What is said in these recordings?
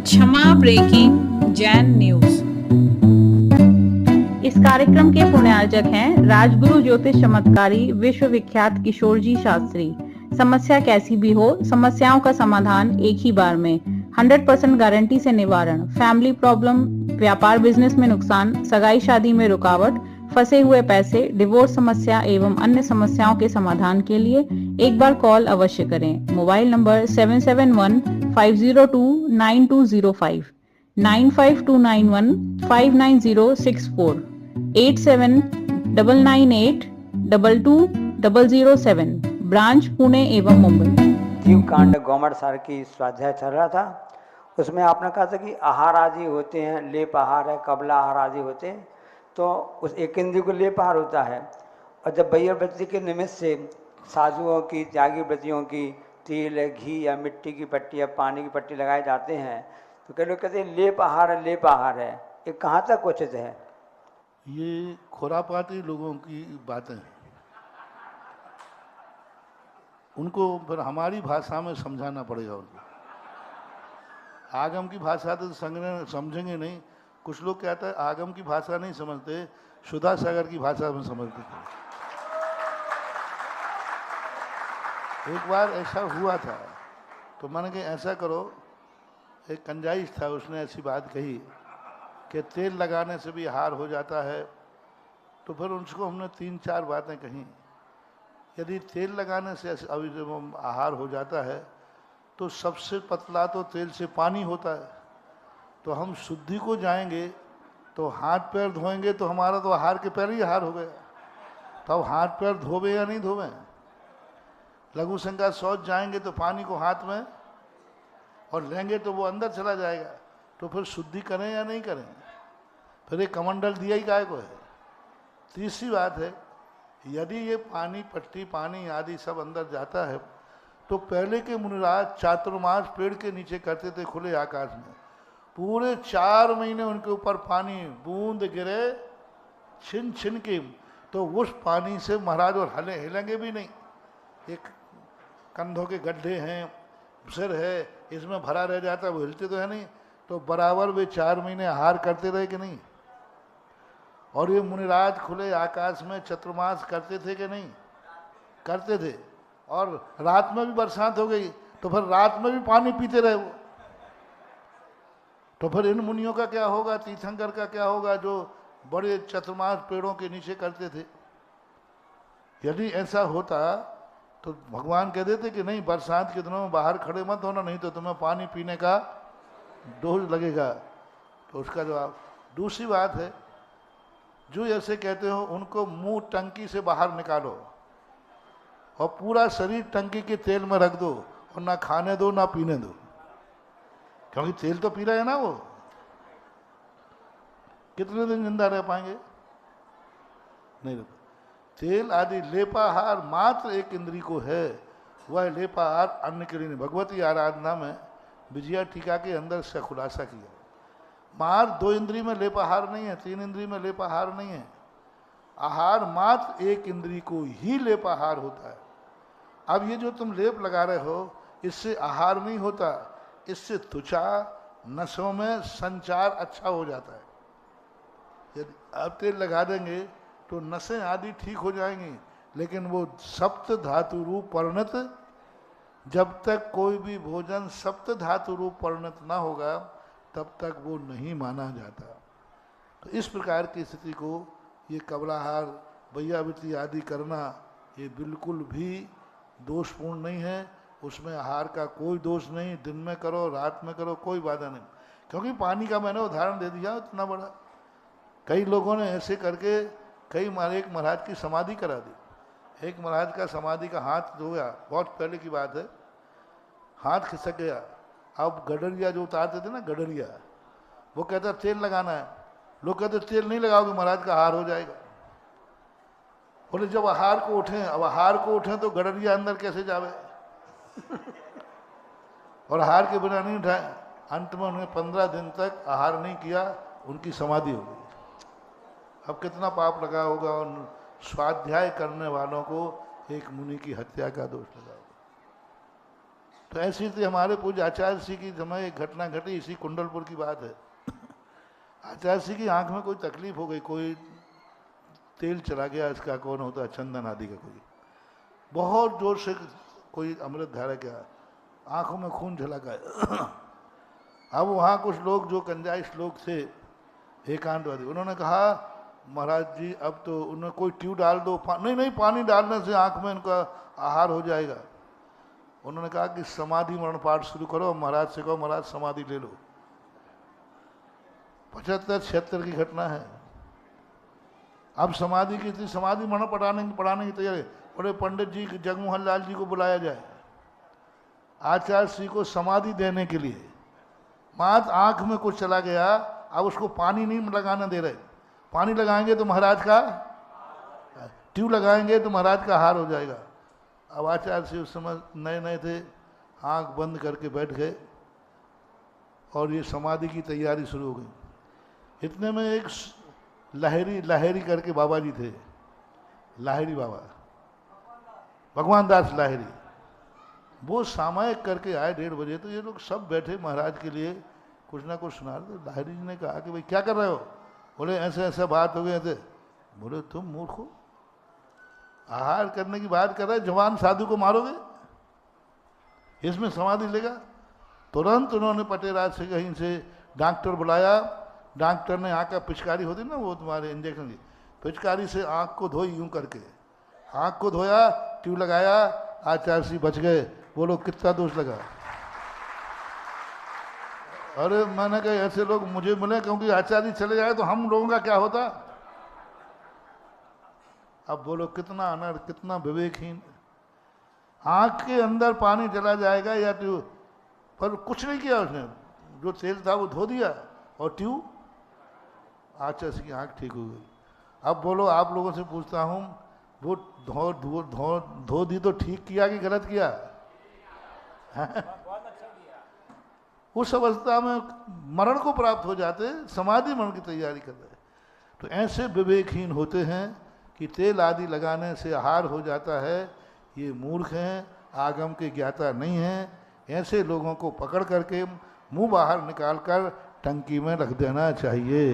क्षमा breaking Jain news. इस कार्यक्रम के पुण्यार्जक हैं राजगुरु ज्योतिष चमत्कारी विश्वविख्यात किशोर जी शास्त्री। समस्या कैसी भी हो, समस्याओं का समाधान एक ही बार में, 100% गारंटी से निवारण। फैमिली प्रॉब्लम, व्यापार बिजनेस में नुकसान, सगाई शादी में रुकावट, फंसे हुए पैसे, डिवोर्स समस्या एवं अन्य समस्याओं के समाधान के लिए एक बार कॉल अवश्य करें। Mobile number 7715029205, 9529159064, 8799822007। ब्रांच पुणे एवं मुंबई। जीवकांड गौमर सार की स्वाध्याय चल रहा था। उसमें आपने कहा था कि आहार आदि होते हैं, लेप आहार है, कबला आहार आदि होते हैं। तो उस एक इंद्रिय को लेप आहार होता है। और जब बैया व्रती के निमित्त से साधुओं की, त्यागी व्रतियों की तिल, घी या मिट्टी की पट्टी या पानी की पट्टी लगाए जाते हैं, तो कई लोग कहते हैं लेप आहार है, लेप आहार है। ये कहाँ तक उचित है? ये खुरापाती लोगों की बातें हैं। उनको फिर हमारी भाषा में समझाना पड़ेगा। उनको आगम की भाषा तो समझेंगे नहीं। कुछ लोग कहते हैं आगम की भाषा नहीं समझते, सुधा सागर की भाषा में समझते थे। एक बार ऐसा हुआ था तो मैंने कहा ऐसा करो, एक कंजाइश था, उसने ऐसी बात कही कि तेल लगाने से भी आहार हो जाता है। तो फिर उसको हमने 3-4 बातें कही। यदि तेल लगाने से अभी जब आहार हो जाता है तो सबसे पतला तो तेल से पानी होता है। तो हम शुद्धि को जाएंगे तो हाथ पैर धोएंगे तो हमारा तो आहार के पहले ही आहार हो गया। तो अब हाथ पैर धोबे या नहीं धोबे? लघु संज्ञा शौच जाएंगे तो पानी को हाथ में और लेंगे तो वो अंदर चला जाएगा। तो फिर शुद्धि करें या नहीं करें? फिर एक कमंडल दिया ही काय को है। तीसरी बात है, यदि ये पानी पट्टी पानी आदि सब अंदर जाता है तो पहले के मुनिराज चातुर्मास पेड़ के नीचे करते थे खुले आकाश में। पूरे 4 महीने उनके ऊपर पानी बूंद गिरे छिन छिन के, तो उस पानी से महाराज और हिलेंगे भी नहीं। एक कंधों के गड्ढे हैं, सिर है, इसमें भरा रह जाता है, वो हिलते तो है नहीं। तो बराबर वे 4 महीने आहार करते रहे कि नहीं? और ये मुनिराज खुले आकाश में चतुर्मास करते थे कि नहीं? करते थे। और रात में भी बरसात हो गई तो फिर रात में भी पानी पीते रहे वो। तो फिर इन मुनियों का क्या होगा, तीर्थंकर का क्या होगा जो बड़े चतुर्मास पेड़ों के नीचे करते थे? यदि ऐसा होता तो भगवान कह देते कि नहीं, बरसात के दिनों में बाहर खड़े मत होना, नहीं तो तुम्हें पानी पीने का डोज लगेगा। तो उसका जवाब। दूसरी बात है, जो ऐसे कहते हो उनको मुंह टंकी से बाहर निकालो और पूरा शरीर टंकी के तेल में रख दो और ना खाने दो ना पीने दो, क्योंकि तेल तो पी रहे हैं ना वो। कितने दिन जिंदा रह पाएंगे? नहीं रह। तेल आदि लेपाहार मात्र एक इंद्री को है, वह लेपाहार अन्य के लिए नहीं। भगवती आराधना में विजया टीका के अंदर से खुलासा किया। मार 2 इंद्री में लेपाहार नहीं है, 3 इंद्री में लेपाहार नहीं है। आहार मात्र एक इंद्री को ही लेपाहार होता है। अब ये जो तुम लेप लगा रहे हो, इससे आहार नहीं होता, इससे त्वचा नसों में संचार अच्छा हो जाता है। यदि आप तेल लगा देंगे तो नसें आदि ठीक हो जाएंगी, लेकिन वो सप्त धातु रूप परिणत, जब तक कोई भी भोजन सप्त धातु रूप परिणत ना होगा तब तक वो नहीं माना जाता। तो इस प्रकार की स्थिति को ये कबलाहार, बैयावृत्ति आदि करना ये बिल्कुल भी दोषपूर्ण नहीं है। उसमें आहार का कोई दोष नहीं। दिन में करो, रात में करो, कोई बाधा नहीं। क्योंकि पानी का मैंने उदाहरण दे दिया इतना बड़ा। कई लोगों ने ऐसे करके एक महाराज की समाधि करा दी। एक महाराज का समाधि का हाथ धो गया, बहुत पहले की बात है, हाथ खिसक गया। अब गडरिया जो उतारते थे ना, गडरिया, वो कहता तेल लगाना है। लोग कहते तेल नहीं लगाओगे महाराज का आहार हो जाएगा। बोले जब आहार को उठें, अब आहार को उठें तो गडरिया अंदर कैसे जावे? और आहार के बिना नहीं उठाए। अंत में उन्होंने 15 दिन तक आहार नहीं किया, उनकी समाधि हो गई। अब कितना पाप लगा होगा उन स्वाध्याय करने वालों को, एक मुनि की हत्या का दोष लगा होगा। तो ऐसी थी हमारे पूज्य आचार्य जी की समय एक घटना घटी, इसी कुंडलपुर की बात है। आचार्य जी की आंख में कोई तकलीफ हो गई, कोई तेल चला गया, इसका कौन होता है, चंदन आदि का, कोई बहुत जोर से कोई अमृत धारा गया, आंखों में खून झलक आया। अब वहाँ कुछ लोग जो कंजाइश लोग थे, एकांतवादी, उन्होंने कहा महाराज जी अब तो उन्हें कोई ट्यूब डाल दो। नहीं नहीं, पानी डालने से आंख में इनका आहार हो जाएगा। उन्होंने कहा कि समाधि मरण पाठ शुरू करो, महाराज से कहो महाराज समाधि ले लो। 75-76 की घटना है। अब समाधि की थी, समाधि मरण पढ़ाने की तैयारी। बड़े पंडित जी जगमोहन लाल जी को बुलाया जाए आचार्य श्री को समाधि देने के लिए। मात आंख में कुछ चला गया, अब उसको पानी नहीं लगाने दे रहे। पानी लगाएंगे तो महाराज का, ट्यूब लगाएंगे तो महाराज का हार हो जाएगा। अब आचार्य श्री उस समय नए नए थे, आंख बंद करके बैठ गए और ये समाधि की तैयारी शुरू हो गई। इतने में एक लाहिरी करके बाबा जी थे, लाहिरी बाबा, भगवान दास लाहिरी, वो सामायिक करके आए 1:30 बजे। तो ये लोग सब बैठे महाराज के लिए कुछ ना कुछ सुना रहे। तो लाहिरी जी ने कहा कि भाई क्या कर रहे हो? बोले ऐसे ऐसा बात हो गई ऐसे। बोले तुम मूर्ख हो, आहार करने की बात कर रहे, जवान साधु को मारोगे, इसमें समाधि लेगा? तुरंत उन्होंने पटेराज से कहीं से डॉक्टर बुलाया। डॉक्टर ने आँख का पिचकारी होती ना, वो तुम्हारे इंजेक्शन की पिचकारी से आँख को धोई, यूं करके आँख को धोया, ट्यूब लगाया, आचार्य जी बच गए। बोलो कितना दोष लगा? अरे मैंने कहा ऐसे लोग मुझे मिले, क्योंकि आचार्य चले जाए तो हम लोगों का क्या होता। अब बोलो कितना अनर्थ, कितना विवेकहीन। आंख के अंदर पानी चला जाएगा या ट्यूब, पर कुछ नहीं किया उसने, जो तेल था वो धो दिया और ट्यूब, आचार्य की आंख ठीक हो गई। अब बोलो आप लोगों से पूछता हूँ, वो धो दी तो ठीक किया कि गलत किया? उस अवस्था में मरण को प्राप्त हो जाते, समाधि मरण की तैयारी कर रहे। तो ऐसे विवेकहीन होते हैं कि तेल आदि लगाने से आहार हो जाता है, ये मूर्ख हैं, आगम के ज्ञाता नहीं हैं। ऐसे लोगों को पकड़ करके मुंह बाहर निकालकर टंकी में रख देना चाहिए।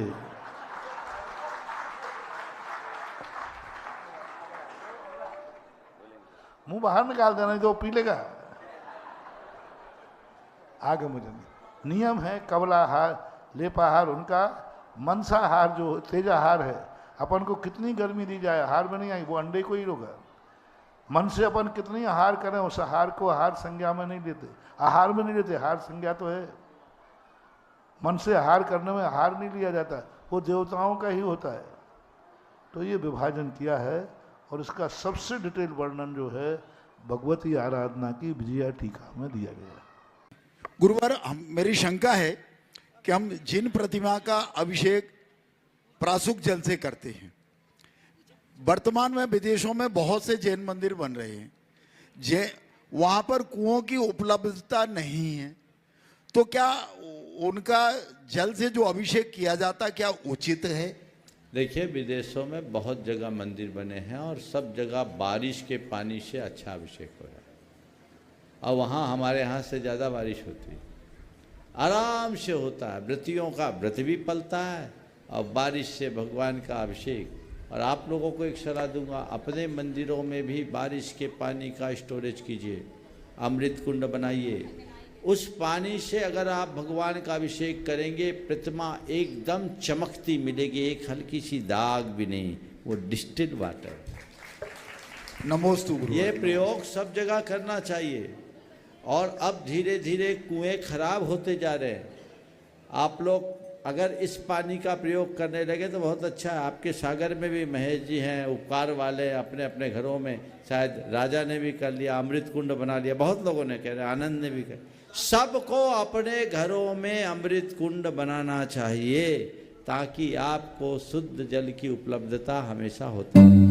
मुंह बाहर निकाल देना, जो पी लेगा। आगे मुझे नियम है कबलाहार, लेपाहार, उनका मनसाहार जो तेजाहार है। अपन को कितनी गर्मी दी जाए, आहार में नहीं आई, वो अंडे को ही रोगा। मन से अपन कितनी आहार करें, उस आहार को आहार संज्ञा में नहीं लेते, आहार में नहीं लेते, आहार संज्ञा तो है। मन से आहार करने में आहार नहीं लिया जाता, वो देवताओं का ही होता है। तो ये विभाजन किया है और इसका सबसे डिटेल वर्णन जो है भगवती आराधना की विजया टीका में दिया गया है। गुरुवर, मेरी शंका है कि हम जिन प्रतिमा का अभिषेक प्रासुक जल से करते हैं, वर्तमान में विदेशों में बहुत से जैन मंदिर बन रहे हैं, वहां पर कुओं की उपलब्धता नहीं है, तो क्या उनका जल से जो अभिषेक किया जाता क्या उचित है? देखिए, विदेशों में बहुत जगह मंदिर बने हैं और सब जगह बारिश के पानी से अच्छा अभिषेक हो रहा है। और वहाँ हमारे यहाँ से ज़्यादा बारिश होती है, आराम से होता है, व्रतियों का व्रत भी पलता है और बारिश से भगवान का अभिषेक। और आप लोगों को एक सलाह दूंगा, अपने मंदिरों में भी बारिश के पानी का स्टोरेज कीजिए, अमृत कुंड बनाइए। उस पानी से अगर आप भगवान का अभिषेक करेंगे, प्रतिमा एकदम चमकती मिलेगी, एक हल्की सी दाग भी नहीं, वो डिस्टिल्ड वाटर। नमोस्तु गुरु। ये प्रयोग सब जगह करना चाहिए। और अब धीरे धीरे कुएं खराब होते जा रहे हैं। आप लोग अगर इस पानी का प्रयोग करने लगे तो बहुत अच्छा है। आपके सागर में भी महेश जी हैं, उपकार वाले, अपने अपने घरों में, शायद राजा ने भी कर लिया, अमृत कुंड बना लिया, बहुत लोगों ने कह रहे, आनंद ने भी कह। सबको अपने घरों में अमृत कुंड बनाना चाहिए ताकि आपको शुद्ध जल की उपलब्धता हमेशा होती है।